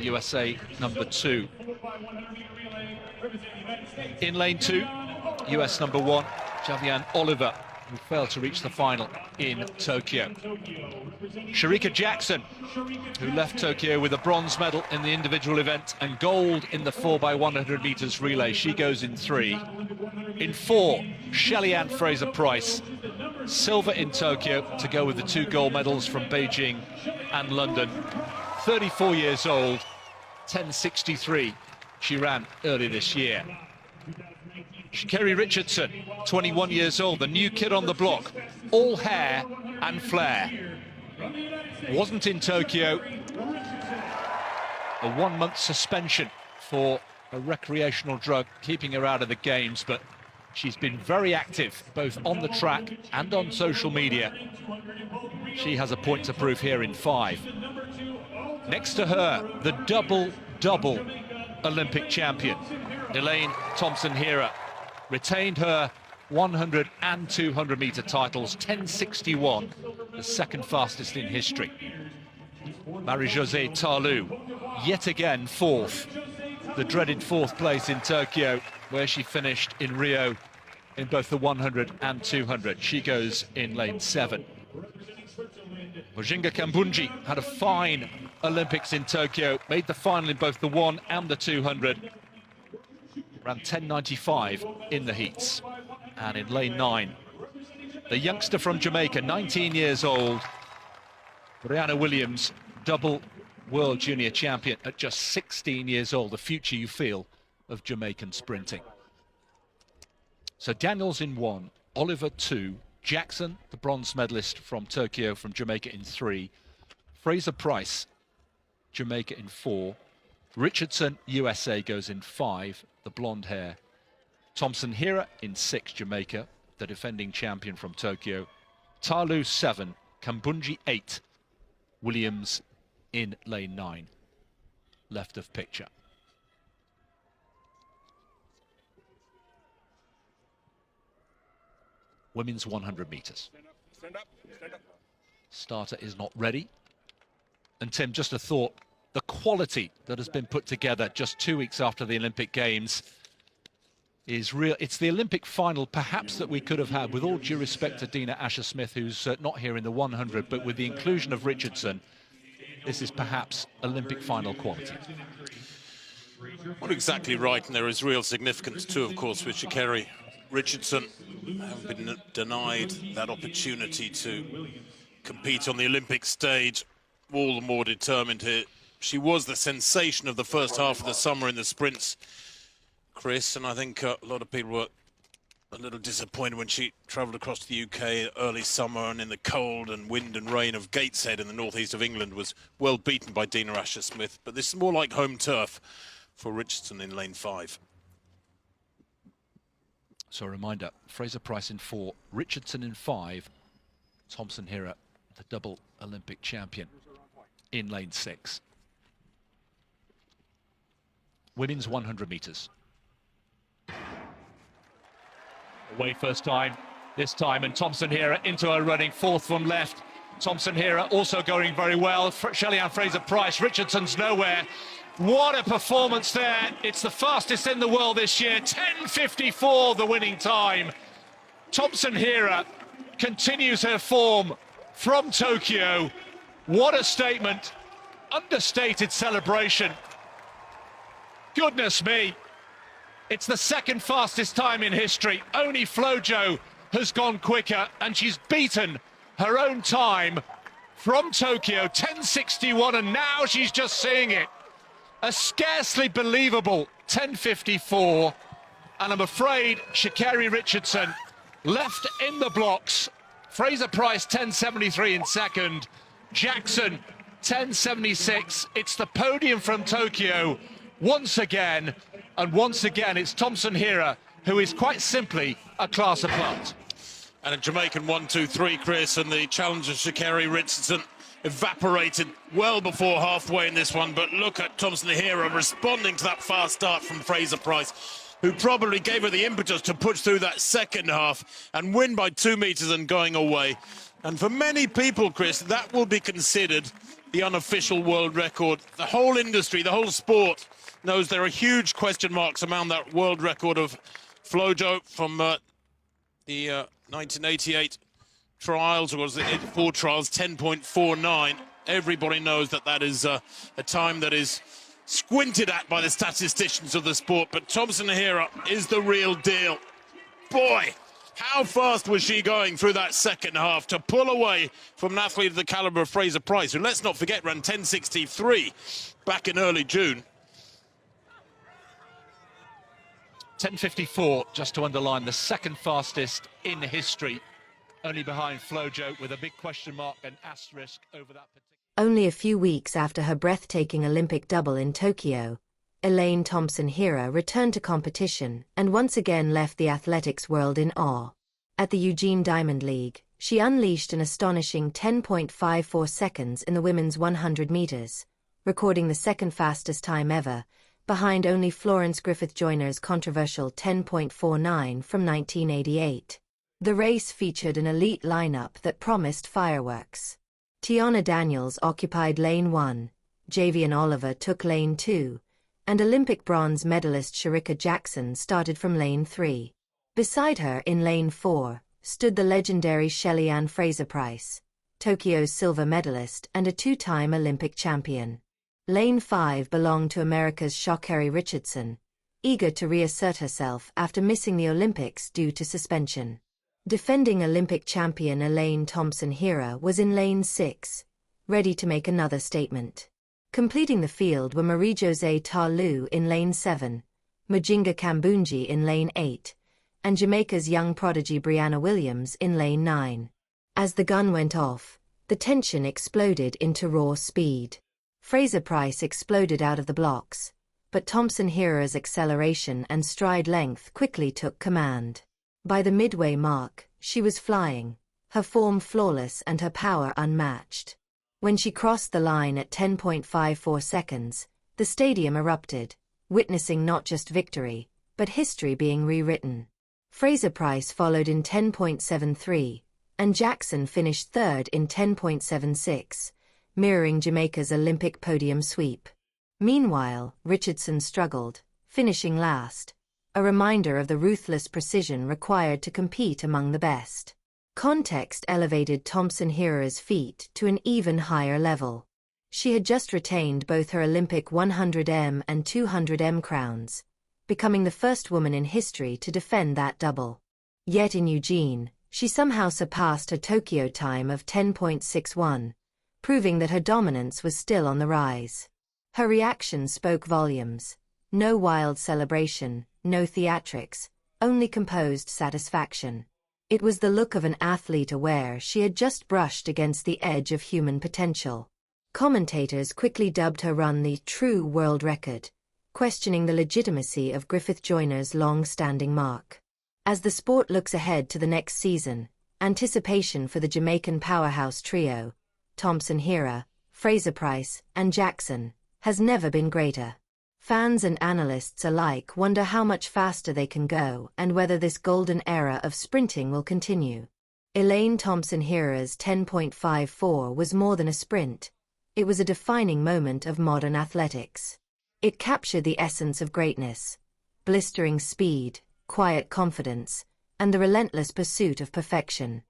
USA number 2. In lane 2, US number 1, Javianne Oliver, who failed to reach the final in Tokyo. Shericka Jackson, who left Tokyo with a bronze medal in the individual event and gold in the 4x100 meters relay. She goes in 3. In 4, Shelly-Ann Fraser-Pryce, silver in Tokyo to go with the 2 gold medals from Beijing and London. 34 years old, 10.63 she ran early this year. Sha'Carri Richardson, 21 years old, the new kid on the block, all hair and flair. Wasn't in Tokyo. A 1-month suspension for a recreational drug, keeping her out of the games, but she's been very active, both on the track and on social media. She has a point to prove here in 5. Next to her, the double Olympic champion, Elaine Thompson-Herah, retained her 100 and 200 meter titles, 10.61, the second fastest in history. Marie-Josée Ta Lou, yet again 4th, the dreaded 4th place in Tokyo, where she finished in Rio in both the 100 and 200. She goes in lane 7. Mujinga Kambundji had a fine Olympics in Tokyo, made the final in both the 1 and the 200. Ran 10.95 in the heats. And in lane 9, the youngster from Jamaica, 19 years old, Briana Williams, double world junior champion at just 16 years old, the future, you feel, of Jamaican sprinting. So Daniels in 1, Oliver 2, Jackson, the bronze medalist from Tokyo, from Jamaica, in 3, Fraser-Pryce, Jamaica, in 4, Richardson, USA, goes in 5, the blonde hair, Thompson-Herah in 6, Jamaica, the defending champion from Tokyo, Ta Lou 7, Kambundji 8, Williams in lane 9, left of picture. Women's 100 meters. Stand up. Starter is not ready. And Tim, just a thought, the quality that has been put together just 2 weeks after the Olympic Games is real. It's the Olympic final perhaps that we could have had, with all due respect to Dina Asher-Smith, who's not here in the 100, but with the inclusion of Richardson, this is perhaps Olympic final quality. Not exactly right, and there is real significance too, of course, with Sha'Carri Richardson having been denied that opportunity to compete on the Olympic stage. All the more determined here. She was the sensation of the first half of the summer in the sprints, Chris, and I think a lot of people were a little disappointed when she travelled across to the UK early summer and in the cold and wind and rain of Gateshead in the northeast of England was well beaten by Dina Asher-Smith. But this is more like home turf for Richardson in lane 5. So a reminder, Fraser-Pryce in 4, Richardson in 5, Thompson-Herah, the double Olympic champion, in lane 6. Women's 100 meters. Away first time, this time, and Thompson-Herah into her running, 4th from left. Thompson-Herah also going very well. Shelly-Ann Fraser-Pryce, Richardson's nowhere. What a performance there. It's the fastest in the world this year, 10.54 the winning time. Thompson-Herah continues her form from Tokyo. What a statement. Understated celebration. Goodness me. It's the 2nd fastest time in history. Only Flojo has gone quicker, and she's beaten her own time from Tokyo, 10.61, and now she's just seeing it. A scarcely believable 10.54, and I'm afraid Sha'Carri Richardson left in the blocks. Fraser-Pryce 10.73 in 2nd, Jackson 10.76. It's the podium from Tokyo once again, and once again it's Thompson-Herah who is quite simply a class apart. And a Jamaican 1-2-3, Chris, and the challenge of Sha'Carri Richardson evaporated well before halfway in this one. But look at Thompson-Herah responding to that fast start from Fraser-Pryce, who probably gave her the impetus to push through that second half and win by 2 meters and going away. And for many people, Chris, that will be considered the unofficial world record. The whole industry, the whole sport knows there are huge question marks around that world record of Flojo from the 1988 trials, or was it 84 trials, 10.49. Everybody knows that that is a time that is squinted at by the statisticians of the sport, but Thompson-Herah is the real deal. Boy, how fast was she going through that second half to pull away from an athlete of the caliber of Fraser-Pryce, who, let's not forget, ran 10.63 back in early June. 10.54, just to underline, the second fastest in history, only behind Flojo, with a big question mark and asterisk over that particular. Only a few weeks after her breathtaking Olympic double in Tokyo, Elaine Thompson-Herah returned to competition and once again left the athletics world in awe. At the Eugene Diamond League, she unleashed an astonishing 10.54 seconds in the women's 100 meters, recording the second fastest time ever, behind only Florence Griffith-Joyner's controversial 10.49 from 1988. The race featured an elite lineup that promised fireworks. Tiana Daniels occupied lane 1, Javianne Oliver took lane 2, and Olympic bronze medalist Shericka Jackson started from lane 3. Beside her in lane 4 stood the legendary Shelly-Ann Fraser-Pryce, Tokyo's silver medalist and a two-time Olympic champion. Lane 5 belonged to America's Sha'Carri Richardson, eager to reassert herself after missing the Olympics due to suspension. Defending Olympic champion Elaine Thompson-Herah was in lane 6, ready to make another statement. Completing the field were Marie-Josée Ta Lou in lane 7, Mujinga Kambundji in lane 8, and Jamaica's young prodigy Briana Williams in lane 9. As the gun went off, the tension exploded into raw speed. Fraser-Pryce exploded out of the blocks, but Thompson-Herah's acceleration and stride length quickly took command. By the midway mark, she was flying, her form flawless and her power unmatched. When she crossed the line at 10.54 seconds, the stadium erupted, witnessing not just victory, but history being rewritten. Fraser-Pryce followed in 10.73, and Jackson finished third in 10.76, mirroring Jamaica's Olympic podium sweep. Meanwhile, Richardson struggled, finishing last, a reminder of the ruthless precision required to compete among the best. Context elevated Thompson-Herah's feat to an even higher level. She had just retained both her Olympic 100m and 200m crowns, becoming the first woman in history to defend that double. Yet in Eugene, she somehow surpassed her Tokyo time of 10.61, proving that her dominance was still on the rise. Her reaction spoke volumes. No wild celebration, no theatrics, only composed satisfaction. It was the look of an athlete aware she had just brushed against the edge of human potential. Commentators quickly dubbed her run the true world record, questioning the legitimacy of Griffith-Joyner's long-standing mark. As the sport looks ahead to the next season, anticipation for the Jamaican powerhouse trio, Thompson-Herah, Fraser-Pryce, and Jackson, has never been greater. Fans and analysts alike wonder how much faster they can go and whether this golden era of sprinting will continue. Elaine Thompson-Herah's 10.54 was more than a sprint. It was a defining moment of modern athletics. It captured the essence of greatness: blistering speed, quiet confidence, and the relentless pursuit of perfection.